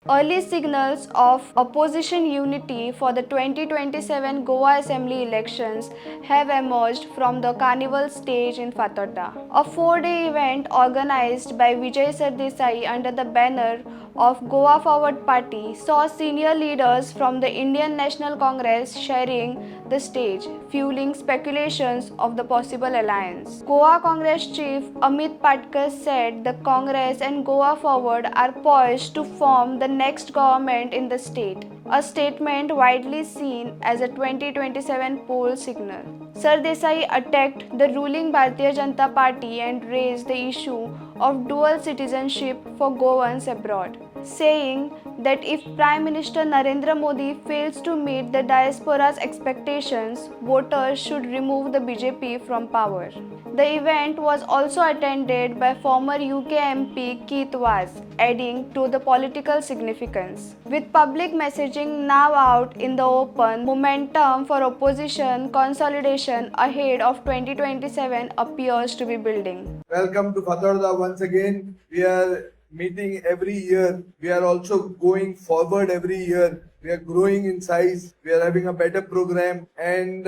Early signals of opposition unity for the 2027 Goa Assembly elections have emerged from the Carnival stage in Fatorda. A 4-day event organized by Vijai Sardesai under the banner of Goa Forward Party saw senior leaders from the Indian National Congress sharing the stage, fueling speculations of the possible alliance. Goa Congress chief Amit Patkar said the Congress and Goa Forward are poised to form the next government in the state, a statement widely seen as a 2027 poll signal. Sardesai attacked the ruling Bharatiya Janata Party and raised the issue of dual citizenship for Goans abroad, saying that if Prime Minister Narendra Modi fails to meet the diaspora's expectations, voters should remove the BJP from power. The event was also attended by former UK MP Keith Vaz, adding to the political significance. With public messaging now out in the open, momentum for opposition consolidation ahead of 2027 appears to be building. Welcome to Fatorda once again. We are meeting every year. We are also going forward every year. We are growing in size. We are having a better program, and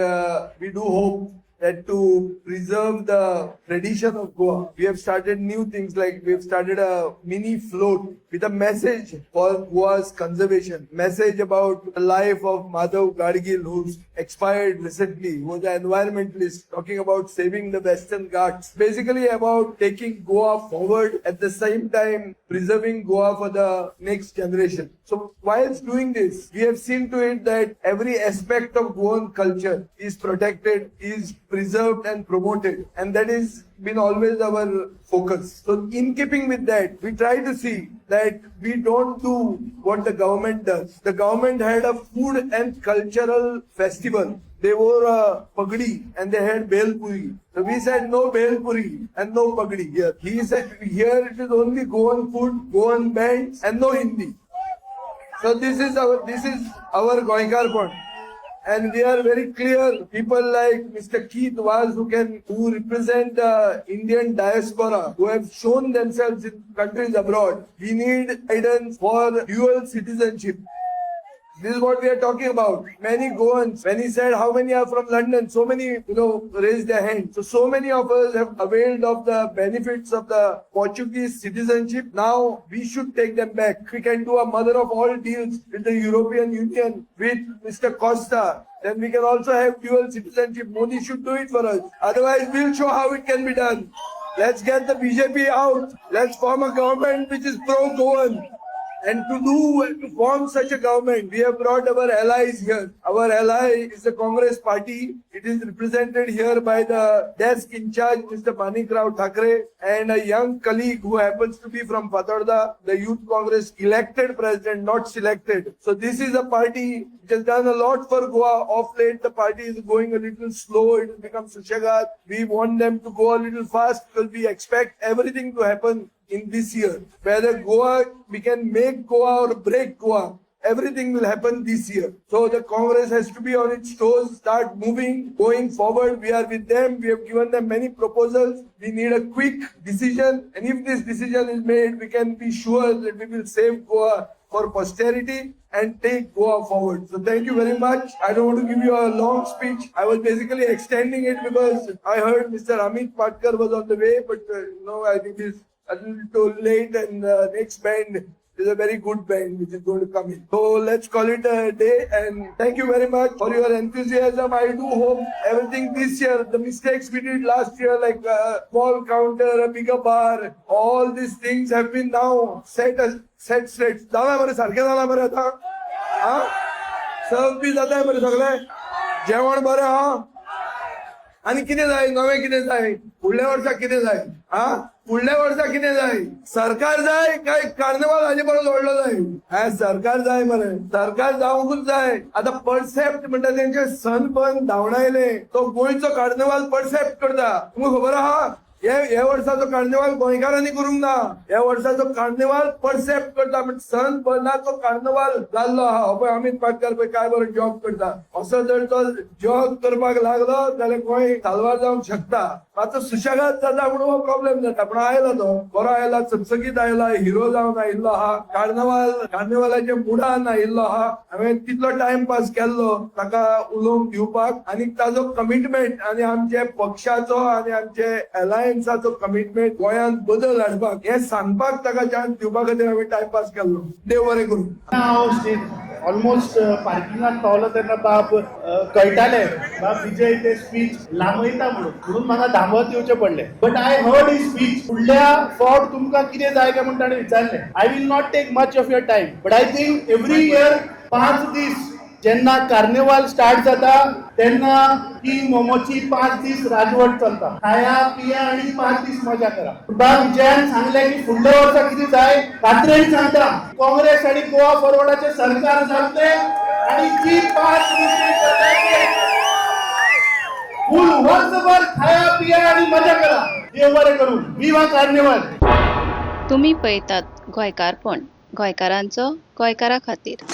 we do hope that to preserve the tradition of Goa, we have started new things, like we have started a mini float with a message for Goa's conservation, message about the life of Madhav Gadgil, who's expired recently, who was an environmentalist, talking about saving the Western Ghats, basically about taking Goa forward, at the same time preserving Goa for the next generation. So whilst doing this, we have seen to it that every aspect of Goan culture is protected, is preserved and promoted, and that is been always our focus. So in keeping with that, we try to see that we don't do what the government does. The government had a food and cultural festival. They wore a pagdi and they had bel puri. So we said no bel puri and no pagdi here. He said here it is only Goan food, Goan bands and no Hindi. So this is our Goemkarponn. And we are very clear, people like Mr. Keith Vaz, who represent the Indian diaspora, who have shown themselves in countries abroad. We need guidance for dual citizenship. This is what we are talking about. Many Goans, when he said how many are from London, so many, raised their hands. So many of us have availed of the benefits of the Portuguese citizenship. Now we should take them back. We can do a mother of all deals with the European Union, with Mr. Costa. Then we can also have dual citizenship. Modi should do it for us. Otherwise, we'll show how it can be done. Let's get the BJP out. Let's form a government which is pro-Goan. And to form such a government, we have brought our allies here. Our ally is the Congress party. It is represented here by the desk in charge, Mr. Manikrao Thakre, and a young colleague who happens to be from Fatorda, the Youth Congress elected president, not selected. So this is a party which has done a lot for Goa. Of late, the party is going a little slow. It has become Sushagat. We want them to go a little fast because we expect everything to happen in this year. Whether Goa, we can make Goa or break Goa, everything will happen this year. So the Congress has to be on its toes, start moving, going forward. We are with them. We have given them many proposals. We need a quick decision. And if this decision is made, we can be sure that we will save Goa for posterity and take Goa forward. So thank you very much. I don't want to give you a long speech. I was basically extending it because I heard Mr. Amit Patkar was on the way, but I think he's a little too late, and the next band is a very good band which is going to come in. So let's call it a day, and thank you very much for your enthusiasm. I do hope everything this year, the mistakes we did last year, like a small counter, a bigger bar, all these things have been now set straight. जाना मरे सारखे जाना मरे आता, हाँ? सब भी जाता है मरे सगळे, जेवण बरं हाँ? आणि किती जाय नवे किती जाय पुढल्या वर्षाक किती जाय पुढल्या वर्षाक किती जाय सरकार जाय काय कार्निवल हाजे परत ओढलं जाय सरकार जाय मरे सरकार जावंकूच जाय आता परसेप्ट म्हणटा तेंचे सण पण धांवडायले तो गोंयचो कार्निवल परसेप्ट करता तुमकां खबर आहा हे वर्साचो कार्निवाल गोंयकारांनी करूंक ना. ह्या वर्साचो कार्निवाल परसेप्ट करता म्हणजे संत बर्नाचो कार्निवाल जाल्लो आहा. हो पळय अमित पाटकर पळय काय बरो जॉब करता. असो जर तो जॉब करपाक लागलो जाल्यार गोंय साल्वार जावंक शकता. मातसो सुशेगाद जाता म्हणून हो प्रॉब्लेम जाता. पण आयलो तो बरो आयला, चकचकीत आयला, हिरो जावन आयिल्लो आहा. कार्निवालाच्या मुडान आयिल्लो आहा. हांवें तितलो टाइम पास केल्लो ताका उलोवंक दिवपाक आनी ताजो कमिटमेंट आनी आमचे पक्षाचो आनी आमचे अलायन्साचो कमिटमेंट गोंयांत बदल हाडपाक हे सांगपाक ताका चान्स दिवपा खातीर हांवें टाइम पास केल्लो. देव बरें करूं. ऑलमोस्ट पार्किंगात पावलो तेन्ना बाब कळटाले बाब विजय ते स्पीच लांबयता म्हणून म्हाका धांबत येवचें पडलें. But I heard he speech. फुडल्या फावट तुमकां कितें जाय काय म्हूण ताणें विचारलें. I will not take much of your time but I think every year 5 दीस जेन्ना कार्निवाल स्टार्ट जाता तेन्ना ही मोमोची 5 दीस राजवट चलता. खाया पिया आनी 5 दीस मजा करा. बाब विजयान सांगलें की फुडल्या वर्सा कितें जाय खात्रेन सांगता काँग्रेस आनी गोवा फॉरवर्डाचें सरकार जातलें आनी जी 5 दीस फुल वर्सभर खाया पिया आनी मजा करा. देव बरें करूं. विवा कार्निवाल. तुम्ही पळयतात गोंयकारपण, गोंयकारांचो गोंयकारा खातीर.